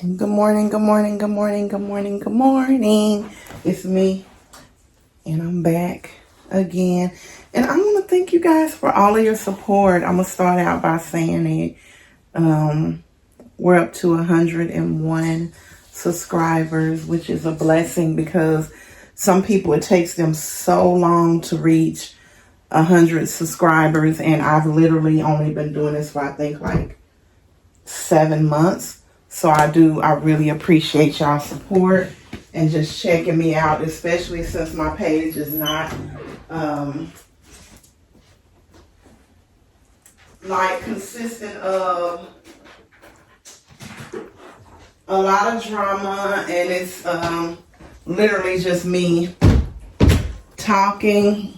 Good morning, good morning, good morning, good morning, good morning. It's me, and I'm back again. And I want to thank you guys for all of your support. I'm going to start out by saying it. We're up to 101 subscribers, which is a blessing because some people, it takes them so long to reach 100 subscribers. And I've literally only been doing this for, I think, like 7 months. So I really appreciate y'all's support and just checking me out, especially since my page is not like consistent of a lot of drama, and it's literally just me talking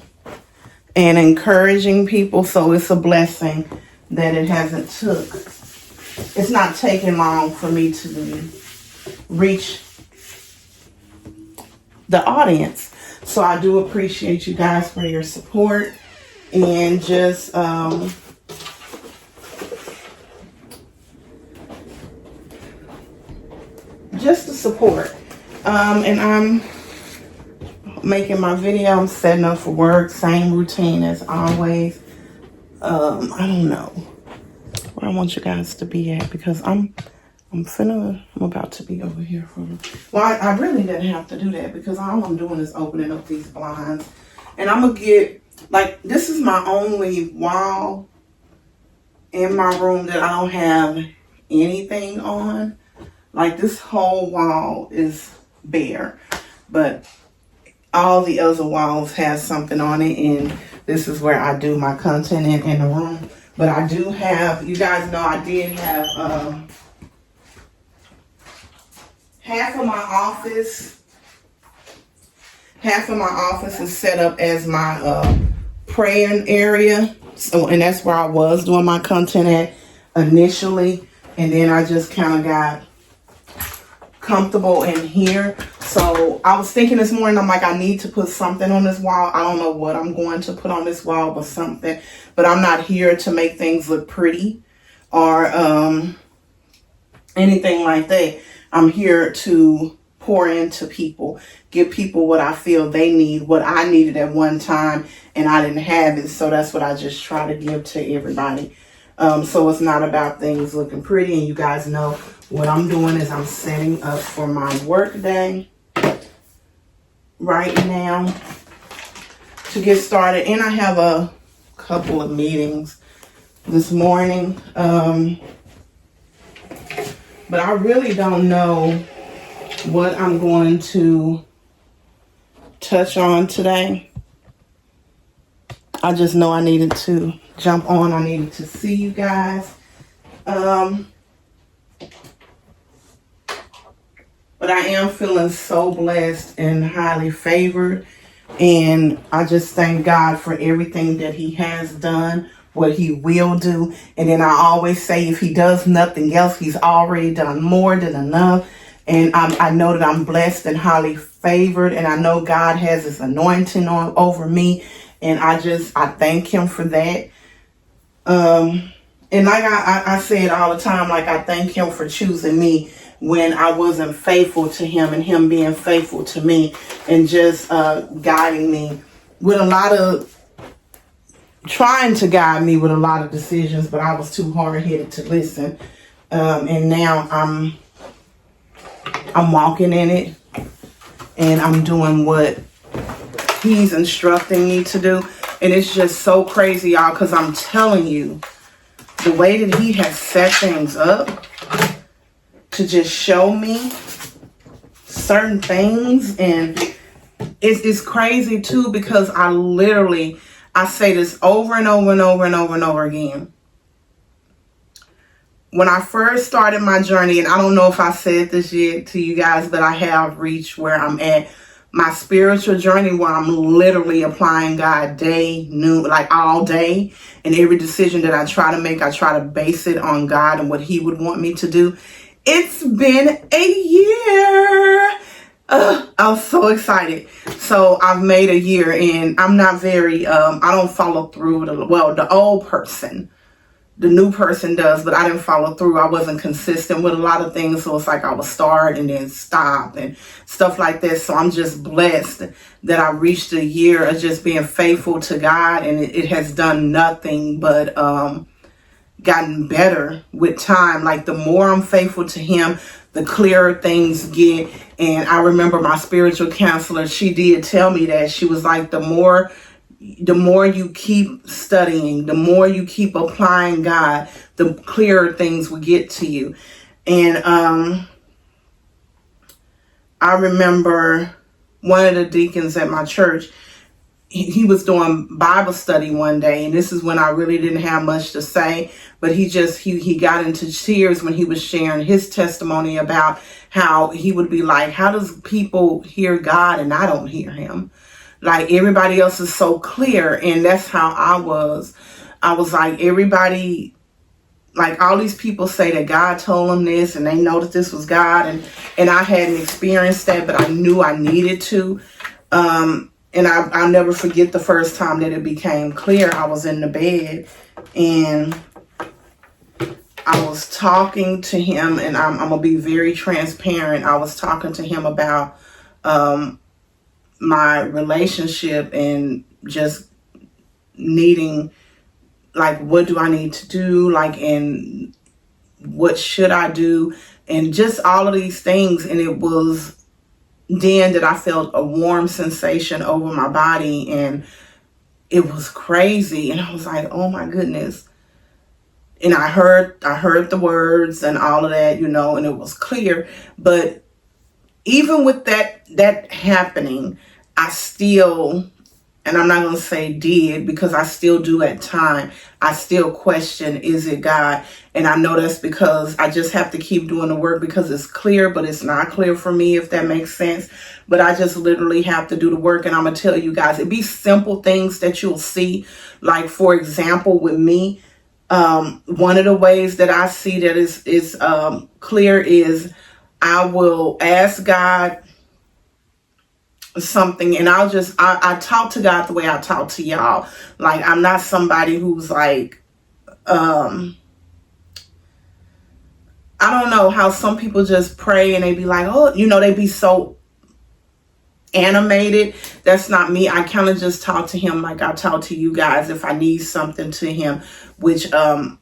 and encouraging people. So it's a blessing that it's not taking long for me to reach the audience. So I do appreciate you guys for your support and just the support. And I'm making my video. I'm setting up for work. Same routine as always. I don't know where I want you guys to be at because I'm about to be over here for well, I really didn't have to do that because all I'm doing is opening up these blinds, and I'm gonna get, like, this is my only wall in my room that I don't have anything on. Like, this whole wall is bare, but all the other walls have something on it, and this is where I do my content in the room. But I do have, you guys know I did have half of my office is set up as my praying area. So, and that's where I was doing my content at initially. And then I just kind of got comfortable in here. So I was thinking this morning, I'm like, I need to put something on this wall. I don't know what I'm going to put on this wall, but something. But I'm not here to make things look pretty or anything like that. I'm here to pour into people, give people what I feel they need, what I needed at one time, and I didn't have it. So that's what I just try to give to everybody. So it's not about things looking pretty. And you guys know what I'm doing is I'm setting up for my work day right now to get started. And I have a couple of meetings this morning. But I really don't know what I'm going to touch on today. I just know I needed to jump on. I needed to see you guys. But I am feeling so blessed and highly favored. And I just thank God for everything that he has done, what he will do. And then I always say, if he does nothing else, he's already done more than enough. And I know that I'm blessed and highly favored. And I know God has his anointing over me. And I thank him for that. And like I say it all the time, like, I thank him for choosing me when I wasn't faithful to him, and him being faithful to me and just guiding me with a lot of, trying to guide me with a lot of decisions, but I was too hard-headed to listen. And now I'm walking in it, and I'm doing what he's instructing me to do. And it's just so crazy, y'all, because I'm telling you, the way that he has set things up to just show me certain things, and it's crazy too, because I say this over and over and over and over and over again. When I first started my journey, and I don't know if I said this yet to you guys, but I have reached where I'm at. My spiritual journey, where I'm literally applying God day, noon, like all day. And every decision that I try to make, I try to base it on God and what he would want me to do. It's been a year. I'm so excited. So I've made a year, and I'm not very, I don't follow through with the old person the new person does, but I didn't follow through. I wasn't consistent with a lot of things. So it's like I would start and then stop and stuff like that. So I'm just blessed that I reached a year of just being faithful to God, and it has done nothing but gotten better with time. Like the more I'm faithful to him, the clearer things get. And I remember my spiritual counselor, she did tell me that. She was like, the more you keep studying, the more you keep applying God, the clearer things will get to you. And I remember one of the deacons at my church, he was doing Bible study one day, and this is when I really didn't have much to say, but he got into tears when he was sharing his testimony about how he would be like, how does people hear God and I don't hear him? Like everybody else is so clear. And that's how I was. I was like, everybody, like all these people say that God told them this and they know that this was God. And I hadn't experienced that, but I knew I needed to. And I'll never forget the first time that it became clear. I was in the bed and I was talking to him, and I'm going to be very transparent. I was talking to him about my relationship and just needing, like, what do I need to do? Like, and what should I do? And just all of these things. And it was then that I felt a warm sensation over my body, and it was crazy. And I was like, oh my goodness. And I heard the words and all of that, you know, and it was clear. But even with that happening, I still, and I'm not going to say did, because I still do at time, I still question, is it God? And I know that's because I just have to keep doing the work, because it's clear, but it's not clear for me, if that makes sense. But I just literally have to do the work. And I'm going to tell you guys, it'd be simple things that you'll see. Like, for example, with me, one of the ways that I see that is clear is I will ask God something, and I talk to God the way I talk to y'all. Like, I'm not somebody who's like, I don't know how some people just pray and they be like, oh, you know, they be so animated. That's not me. I kind of just talk to him like I talk to you guys if I need something to him, which I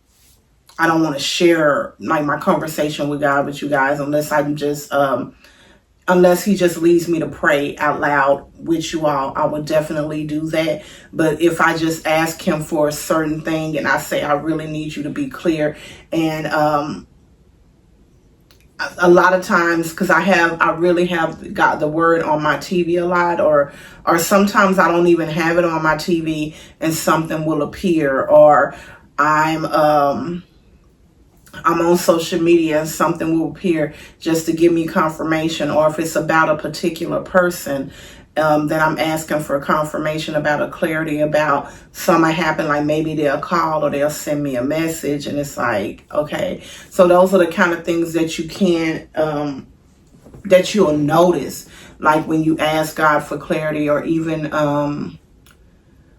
don't want to share like my conversation with God with you guys unless I'm just unless he just leads me to pray out loud with you all. I would definitely do that. But if I just ask him for a certain thing and I say, I really need you to be clear, and a lot of times, because I really have got the word on my TV a lot, or sometimes I don't even have it on my TV and something will appear, or I'm on social media and something will appear just to give me confirmation, or if it's about a particular person, that I'm asking for confirmation about, a clarity about something happen, like maybe they'll call or they'll send me a message, and it's like, okay. So those are the kind of things that you can, that you'll notice, like when you ask God for clarity. Or even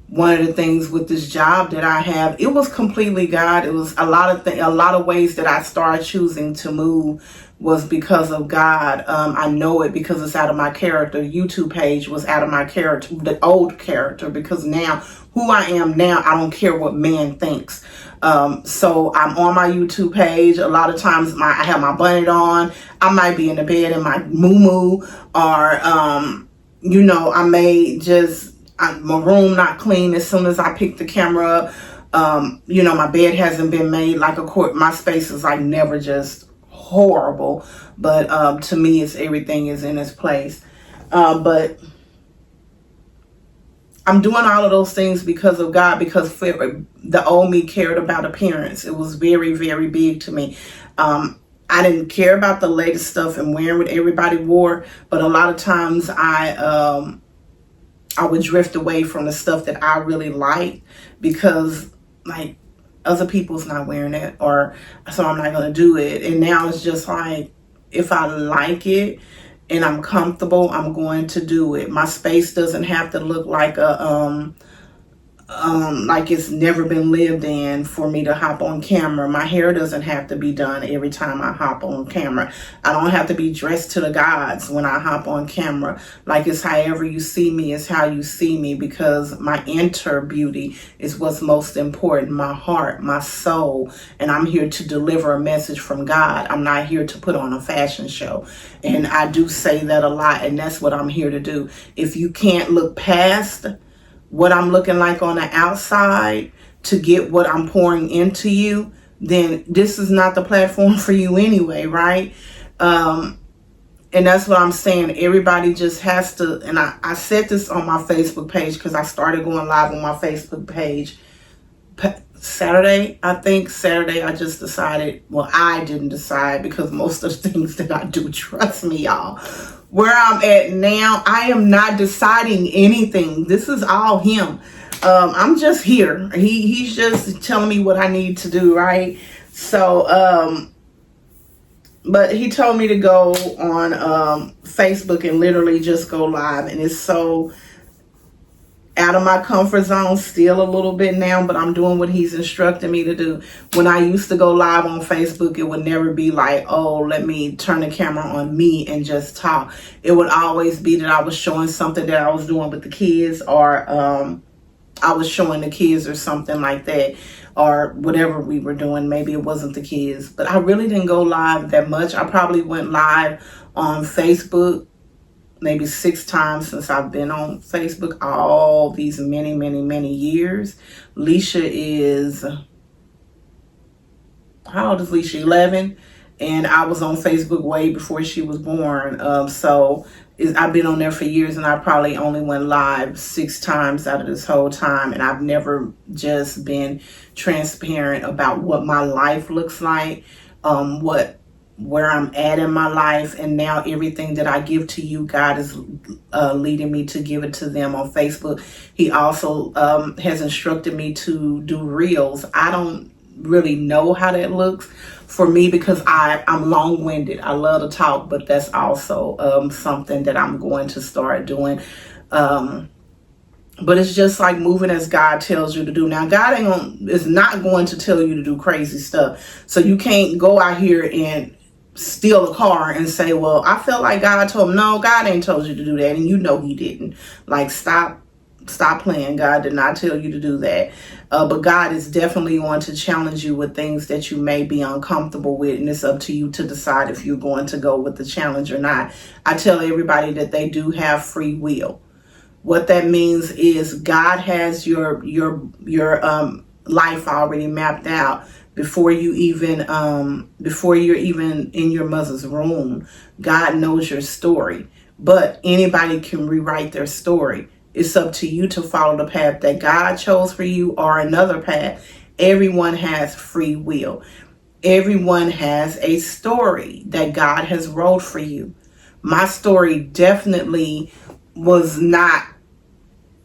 one of the things with this job that I have, it was completely God. It was a lot of ways that I started choosing to move was because of God. I know it because it's out of my character. YouTube page was out of my character, the old character, because now who I am now, I don't care what man thinks. So I'm on my YouTube page. A lot of times I have my bonnet on. I might be in the bed in my muumuu, or you know, I may just, my room not clean as soon as I pick the camera up. You know, my bed hasn't been made like a court. My space is like never just horrible, but to me, it's everything is in its place. But I'm doing all of those things because of God, because the old me cared about appearance. It was very, very big to me. I didn't care about the latest stuff and wearing what everybody wore, but a lot of times I would drift away from the stuff that I really liked, because like other people's not wearing it, or so I'm not going to do it. And now it's just like, if I like it and I'm comfortable, I'm going to do it. My space doesn't have to look like a like it's never been lived in for me to hop on camera. My hair doesn't have to be done every time I hop on camera. I don't have to be dressed to the gods when I hop on camera. Like, it's however you see me is how you see me, because my inner beauty is what's most important, my heart, my soul. And I'm here to deliver a message from God. I'm not here to put on a fashion show. And I do say that a lot, and that's what I'm here to do. If you can't look past what I'm looking like on the outside to get what I'm pouring into you, then this is not the platform for you anyway, right? And that's what I'm saying. Everybody just has to, and I said this on my Facebook page, because I started going live on my Facebook page Saturday. I just decided, well, I didn't decide, because most of the things that I do, trust me, y'all, where I'm at now, I am not deciding anything. This is all him. I'm just here. He's just telling me what I need to do, right? So, but he told me to go on Facebook and literally just go live. And it's so out of my comfort zone still a little bit now, but I'm doing what he's instructing me to do. When I used to go live on Facebook, it would never be like, oh, let me turn the camera on me and just talk. It would always be that I was showing something that I was doing with the kids, or I was showing the kids or something like that, or whatever we were doing. Maybe it wasn't the kids, but I really didn't go live that much. I probably went live on Facebook maybe 6 times since I've been on Facebook, all these many years. Leisha is, how old is Leisha? 11. And I was on Facebook way before she was born. I've been on there for years, and I probably only went live 6 times out of this whole time. And I've never just been transparent about what my life looks like, where I'm at in my life. And now everything that I give to you, God is leading me to give it to them on Facebook. He also has instructed me to do reels. I don't really know how that looks for me, because I'm long-winded. I love to talk, but that's also something that I'm going to start doing. But it's just like moving as God tells you to do. Now, God is not going to tell you to do crazy stuff. So you can't go out here and steal a car and say, well, I felt like God told me. No, God ain't told you to do that. And you know he didn't. Like, stop playing. God did not tell you to do that. But God is definitely going to challenge you with things that you may be uncomfortable with. And it's up to you to decide if you're going to go with the challenge or not. I tell everybody that they do have free will. What that means is God has your life already mapped out before you're even in your mother's womb. God knows your story, but anybody can rewrite their story. It's up to you to follow the path that God chose for you, or another path. Everyone has free will. Everyone has a story that God has wrote for you. My story definitely was not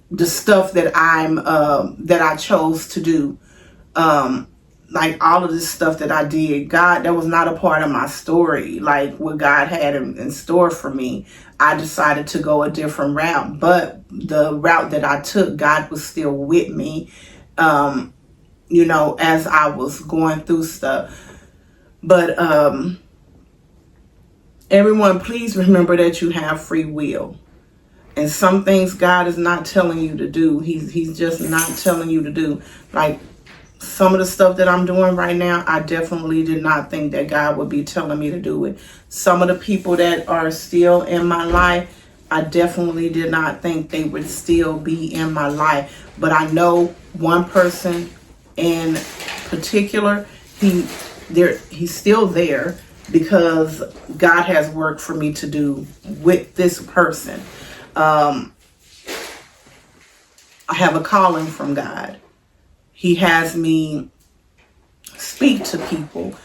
the stuff that I chose to do. Like all of this stuff that I did, God, that was not a part of my story. Like what God had in store for me, I decided to go a different route. But the route that I took, God was still with me, as I was going through stuff. But everyone, please remember that you have free will. And some things God is not telling you to do. He's just not telling you to do. Like, some of the stuff that I'm doing right now, I definitely did not think that God would be telling me to do it. Some of the people that are still in my life, I definitely did not think they would still be in my life. But I know one person in particular, he's still there because God has work for me to do with this person. I have a calling from God. He has me speak to people.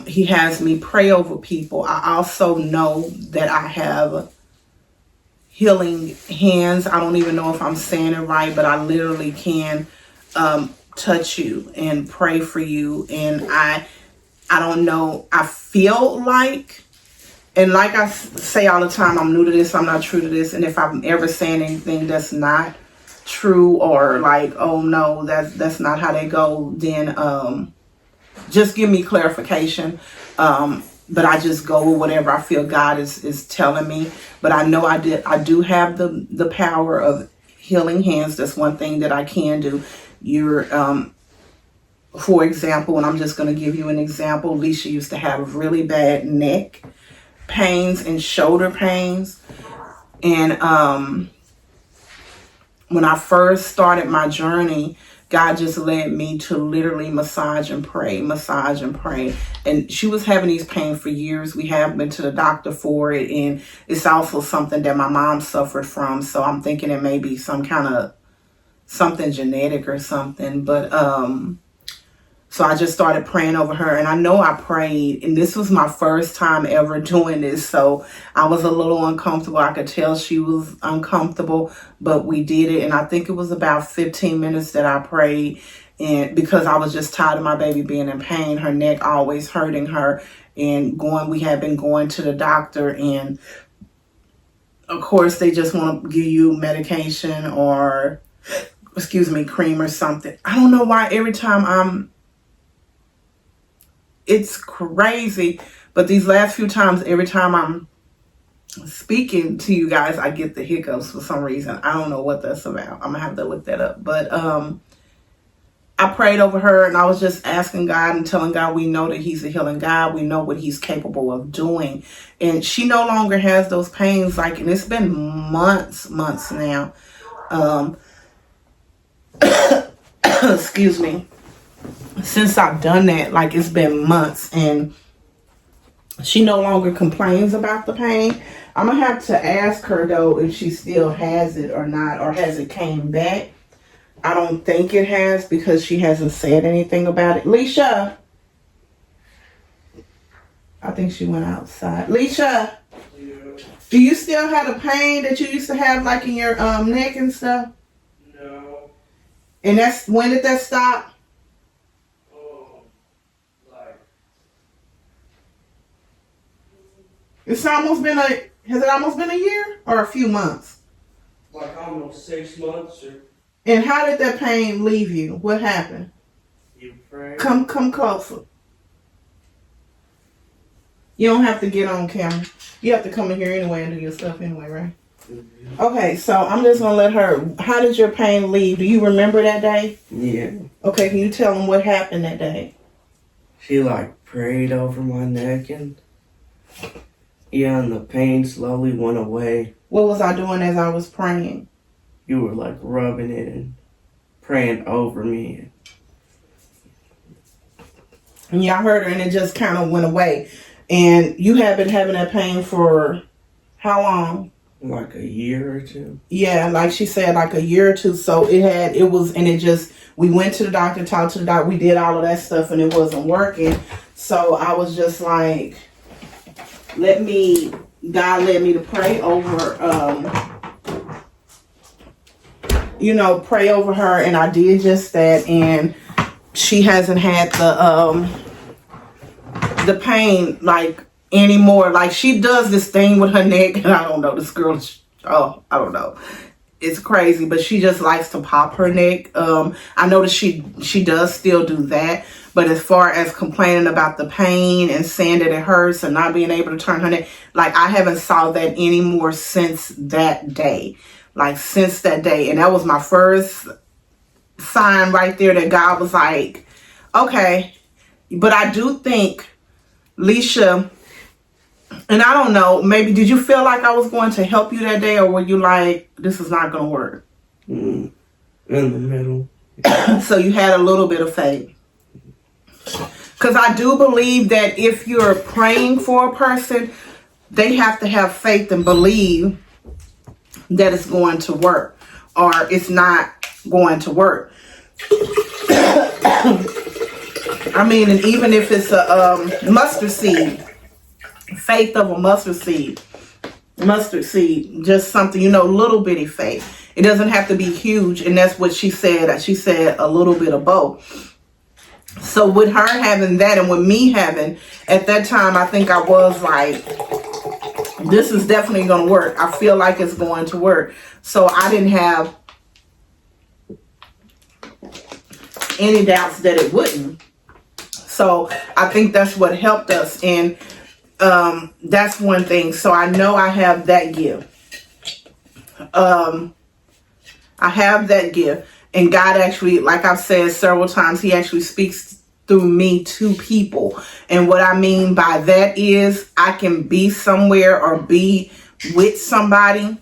He has me pray over people. I also know that I have healing hands. I don't even know if I'm saying it right, but I literally can touch you and pray for you. And I don't know. I feel like, and like I say all the time, I'm new to this. I'm not true to this. And if I'm ever saying anything that's not true, or like, oh no, that's not how they go, then just give me clarification. But I just go with whatever I feel God is telling me. But I know I do have the power of healing hands. That's one thing that I can do. You're for example, and I'm just going to give you an example. Leisha used to have really bad neck pains and shoulder pains. And when I first started my journey, God just led me to literally massage and pray. And she was having these pains for years. We have been to the doctor for it. And it's also something that my mom suffered from. So I'm thinking it may be some kind of something genetic or something. But so I just started praying over her, and I know I prayed, and this was my first time ever doing this, so I was a little uncomfortable. I could tell she was uncomfortable, but we did it, and I think it was about 15 minutes that I prayed, and because I was just tired of my baby being in pain, her neck always hurting her, and we had been going to the doctor, and of course they just want to give you medication or, cream or something. I don't know why every time it's crazy, but these last few times, every time I'm speaking to you guys, I get the hiccups for some reason. I don't know what that's about. I'm gonna have to look that up. But I prayed over her, and I was just asking God and telling God, we know that He's a healing God. We know what He's capable of doing. And she no longer has those pains, and it's been months now. Excuse me. Since I've done that, it's been months, and she no longer complains about the pain. I'm gonna have to ask her though if she still has it or not, or has it came back. I don't think it has, because she hasn't said anything about it. Leisha, I think she went outside. Leisha, do you still have the pain that you used to have in your neck and stuff? No. And when did that stop? Has it almost been a year or a few months? Almost 6 months. And how did that pain leave you? What happened? You pray. Come closer. You don't have to get on camera. You have to come in here anyway and do your stuff anyway, right? Mm-hmm. Okay, so I'm just going to let her. How did your pain leave? Do you remember that day? Yeah. Okay, can you tell them what happened that day? She prayed over my neck, and and the pain slowly went away. What was I doing as I was praying? You were rubbing it and praying over me. And yeah, I heard her, and it just kind of went away. And you have been having that pain for how long? A year or two. Yeah, like she said, a year or two. So we went to the doctor, talked to the doctor, we did all of that stuff, and it wasn't working. So I was just God led me to pray over, pray over her, and I did just that, and she hasn't had the pain anymore. She does this thing with her neck, and I don't know, this girl, I don't know. It's crazy, but she just likes to pop her neck. I notice she does still do that, but as far as complaining about the pain and saying that it hurts and not being able to turn her neck, I haven't saw that anymore since that day. Since that day, and that was my first sign right there that God was okay. But I do think, Leisha, and I don't know, maybe did you feel like I was going to help you that day, or were you this is not going to work? In the middle. So you had a little bit of faith. Because I do believe that if you're praying for a person, they have to have faith and believe that it's going to work, or it's not going to work. I mean, and even if it's a mustard seed, faith of a mustard seed, just something, little bitty faith. It doesn't have to be huge, and that's what she said. She said a little bit of both. So with her having that, and with me having, at that time, I think I was this is definitely going to work. I feel like it's going to work. So I didn't have any doubts that it wouldn't. So I think that's what helped us. And that's one thing. So I know I have that gift. I have that gift. And God actually, like I've said several times, he actually speaks through me to people. And what I mean by that is I can be somewhere or be with somebody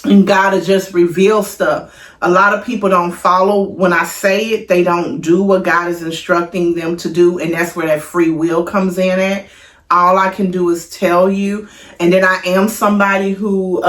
and God will just reveal stuff. A lot of people don't follow when I say it. They don't do what God is instructing them to do. And that's where that free will comes in at. All I can do is tell you. And then I am somebody who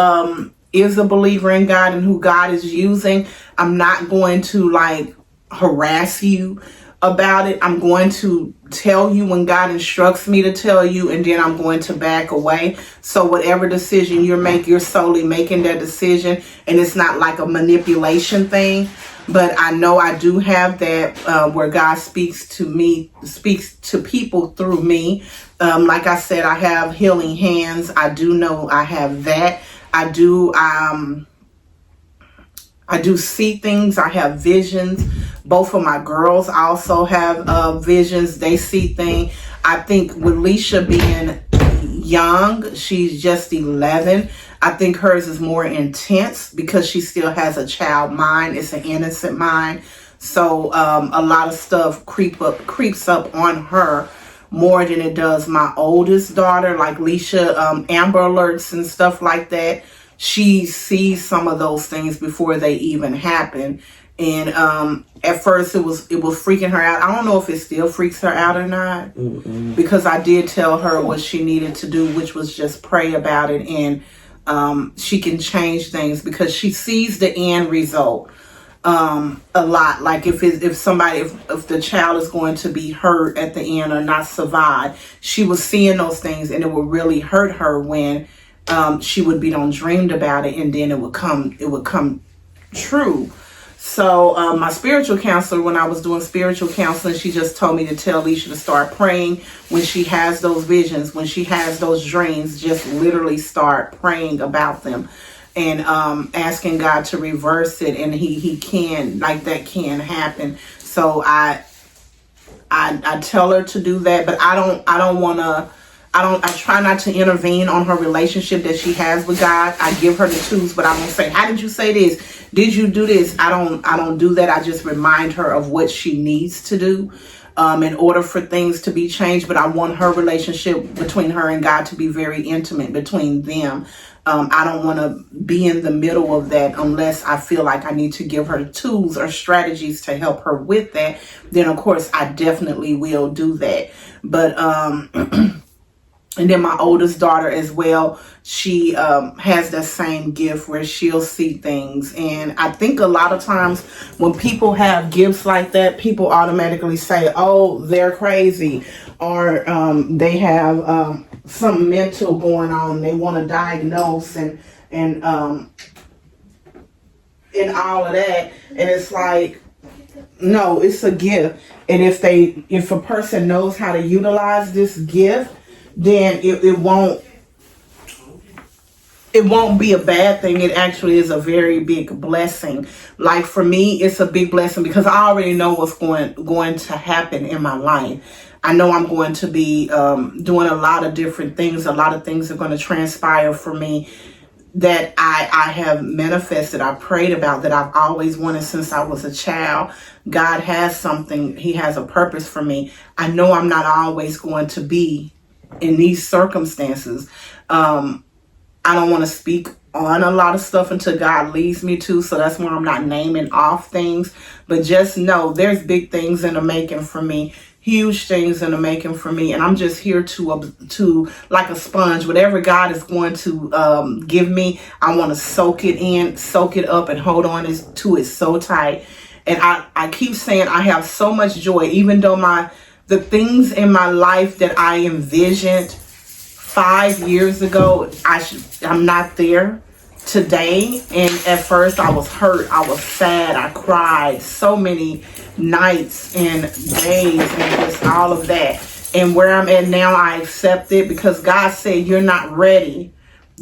is a believer in God and who God is using. I'm not going to like harass you about it. I'm going to tell you when God instructs me to tell you, and then I'm going to back away. So whatever decision you make, you're solely making that decision, and it's not like a manipulation thing. But I know I do have that where God speaks to me, speaks to people through me. Like I said, I have healing hands. I do know I have that. I do see things. I have visions. Both of my girls also have visions. They see things. I think with Leisha being young, she's just 11. I think hers is more intense because she still has a child mind. It's an innocent mind. So a lot of stuff creeps up on her more than it does my oldest daughter, like Leisha, Amber Alerts and stuff like that. She sees some of those things before they even happen. And at first it was freaking her out. I don't know if it still freaks her out or not. Because I did tell her what she needed to do, which was just pray about it. And she can change things because she sees the end result a lot. Like if the child is going to be hurt at the end or not survive, she was seeing those things, and it would really hurt her when she would be dreamed about it, and then it would come true. So my spiritual counselor, when I was doing spiritual counseling, she just told me to tell Leisha to start praying when she has those visions, when she has those dreams, just literally start praying about them and asking God to reverse it. And he can, like, that can happen. So I tell her to do that, but I try not to intervene on her relationship that she has with God. I give her the tools, but I don't say, how did you say this? Did you do this? I don't do that. I just remind her of what she needs to do in order for things to be changed. But I want her relationship between her and God to be very intimate between them. I don't want to be in the middle of that unless I feel like I need to give her tools or strategies to help her with that. Then, of course, I definitely will do that. But and then my oldest daughter as well, she has that same gift where she'll see things. And I think a lot of times when people have gifts like that, people automatically say, oh, they're crazy, or they have some mental going on. They want to diagnose and all of that. And it's like, no, it's a gift. And if a person knows how to utilize this gift, then it won't be a bad thing. It actually is a very big blessing. Like for me, it's a big blessing because I already know what's going to happen in my life. I know I'm going to be doing a lot of different things. A lot of things are going to transpire for me that I have manifested, I prayed about, that I've always wanted since I was a child. God has something. He has a purpose for me. I know I'm not always going to be in these circumstances. I don't want to speak on a lot of stuff until God leads me to, so that's why I'm not naming off things. But just know there's big things in the making for me, huge things in the making for me, and I'm just here to like a sponge. Whatever God is going to give me, I want to soak it in, soak it up, and hold on to it so tight. And I keep saying I have so much joy, even though the things in my life that I envisioned 5 years ago, I'm not there today. And at first I was hurt, I was sad, I cried so many nights and days and just all of that. And where I'm at now, I accept it because God said you're not ready.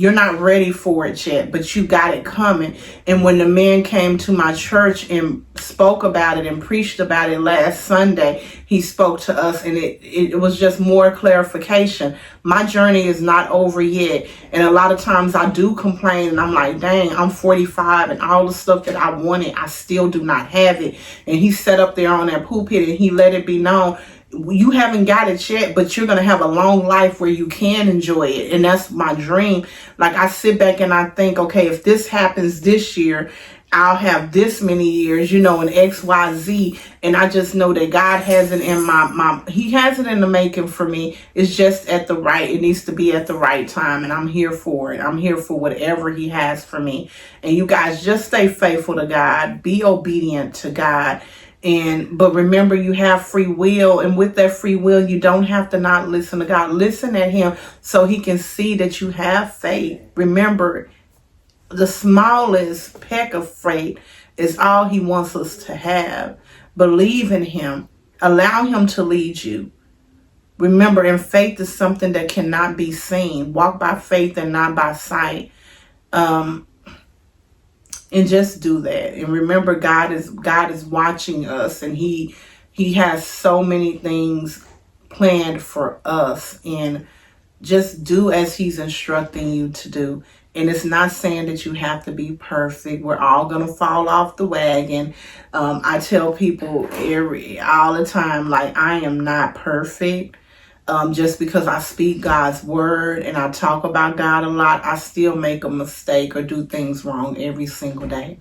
You're not ready for it yet, but you got it coming. And when the man came to my church and spoke about it and preached about it last Sunday, he spoke to us, and it was just more clarification. My journey is not over yet. And a lot of times I do complain, and I'm like, dang, I'm 45 and all the stuff that I wanted, I still do not have it. And he sat up there on that pulpit and he let it be known, you haven't got it yet, but you're going to have a long life where you can enjoy it. And that's my dream. Like, I sit back and I think, okay, if this happens this year, I'll have this many years, in XYZ. And I just know that God has it in he has it in the making for me. It's just it needs to be at the right time. And I'm here for it. I'm here for whatever he has for me. And you guys just stay faithful to God. Be obedient to God. But remember, you have free will, and with that free will, you don't have to not listen to God. Listen at him so he can see that you have faith. Remember, the smallest peck of faith is all he wants us to have. Believe in him. Allow him to lead you. Remember, and faith is something that cannot be seen. Walk by faith and not by sight. And just do that. And remember, God is watching us, and he has so many things planned for us. And just do as he's instructing you to do. And it's not saying that you have to be perfect. We're all going to fall off the wagon. I tell people all the time, like, I am not perfect. Just because I speak God's word and I talk about God a lot, I still make a mistake or do things wrong every single day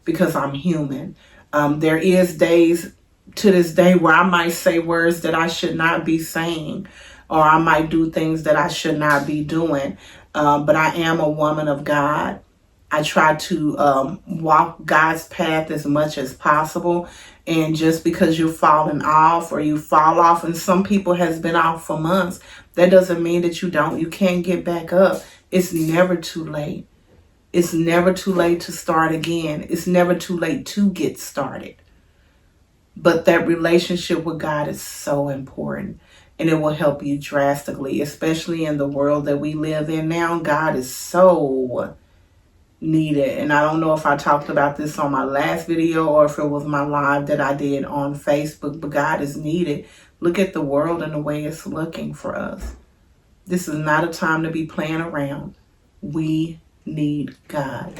because I'm human. There is days to this day where I might say words that I should not be saying, or I might do things that I should not be doing. But I am a woman of God. I try to walk God's path as much as possible. And just because you're falling off or you fall off, and some people has been off for months, that doesn't mean that you can't get back up. It's never too late. It's never too late to start again. It's never too late to get started. But that relationship with God is so important, and it will help you drastically, especially in the world that we live in now. God is so needed. And I don't know if I talked about this on my last video or if it was my live that I did on Facebook, but God is needed. Look at the world and the way it's looking for us. This is not a time to be playing around. We need God.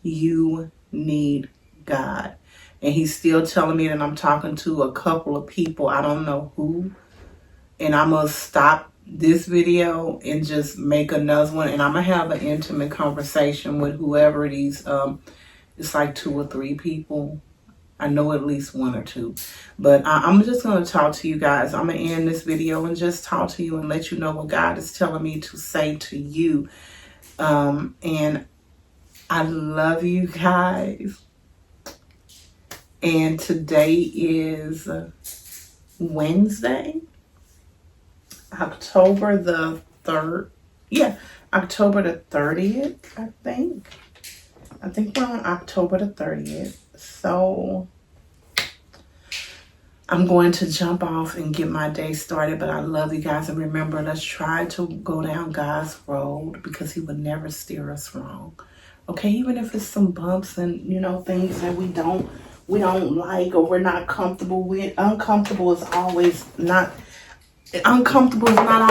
You need God. And he's still telling me that I'm talking to a couple of people. I don't know who. And I'm going to stop this video and just make another one, and I'm gonna have an intimate conversation with whoever these it's like 2 or 3 people. I know at least 1 or 2, but I'm just gonna talk to you guys. I'm gonna end this video and just talk to you and let you know what God is telling me to say to you. And I love you guys. And today is Wednesday, October the 3rd. Yeah, October the 30th, I think. I think we're on October the 30th. So I'm going to jump off and get my day started. But I love you guys. And remember, let's try to go down God's road, because he would never steer us wrong. Okay, even if it's some bumps and, things that we don't like or we're not comfortable with. Uncomfortable is not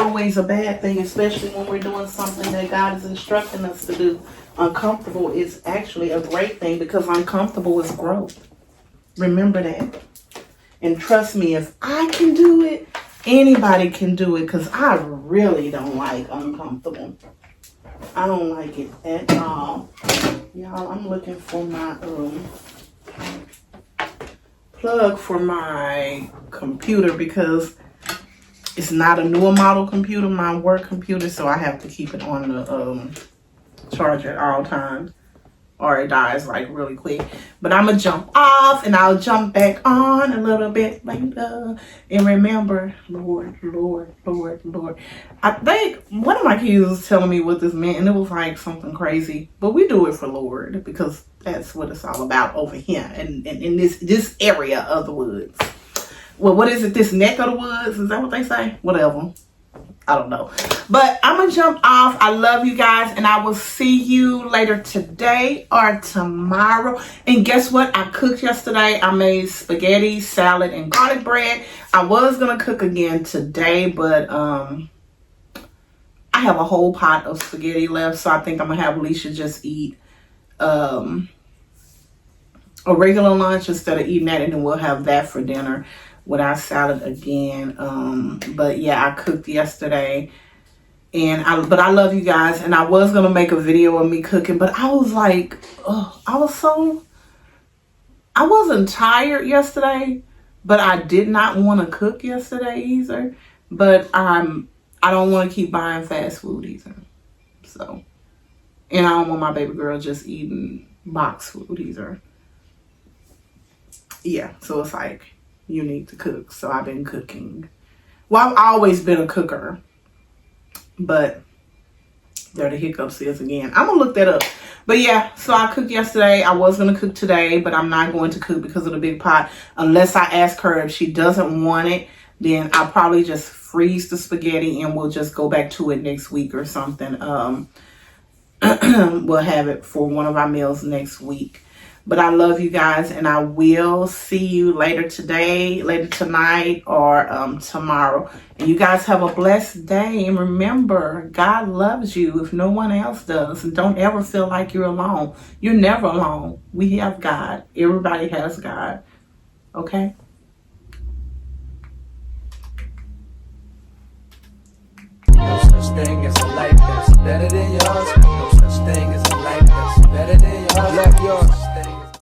always a bad thing, especially when we're doing something that God is instructing us to do. Uncomfortable is actually a great thing, because uncomfortable is growth. Remember that. And trust me, if I can do it, anybody can do it, because I really don't like uncomfortable. I don't like it at all. Y'all, I'm looking for my plug for my computer, because it's not a newer model computer, my work computer, so I have to keep it on the charger at all times, or it dies like really quick. But I'm gonna jump off and I'll jump back on a little bit later. And remember, Lord. I think one of my kids was telling me what this meant, and it was like something crazy. But we do it for Lord, because that's what it's all about over here in this area of the woods. Well, what is it? This neck of the woods? Is that what they say? Whatever. I don't know. But I'm going to jump off. I love you guys, and I will see you later today or tomorrow. And guess what? I cooked yesterday. I made spaghetti, salad, and garlic bread. I was going to cook again today, but I have a whole pot of spaghetti left, so I think I'm going to have Alicia just eat a regular lunch instead of eating that, and then we'll have that for dinner with our salad again. But yeah, I cooked yesterday, and I love you guys, and I was gonna make a video of me cooking, but I was like, oh, I wasn't tired yesterday, but I did not want to cook yesterday either. But I don't want to keep buying fast food either. So, and I don't want my baby girl just eating box food either. Yeah, so it's like, you need to cook. So I've been cooking. Well, I've always been a cooker, but there the hiccups is again. I'm gonna look that up. But yeah, so I cooked yesterday. I was gonna cook today, but I'm not going to cook because of the big pot. Unless I ask her if she doesn't want it, then I'll probably just freeze the spaghetti and we'll just go back to it next week or something. We'll have it for one of our meals next week. But I love you guys, and I will see you later today, later tonight, or tomorrow. And you guys have a blessed day. And remember, God loves you if no one else does. And don't ever feel like you're alone. You're never alone. We have God. Everybody has God. Okay?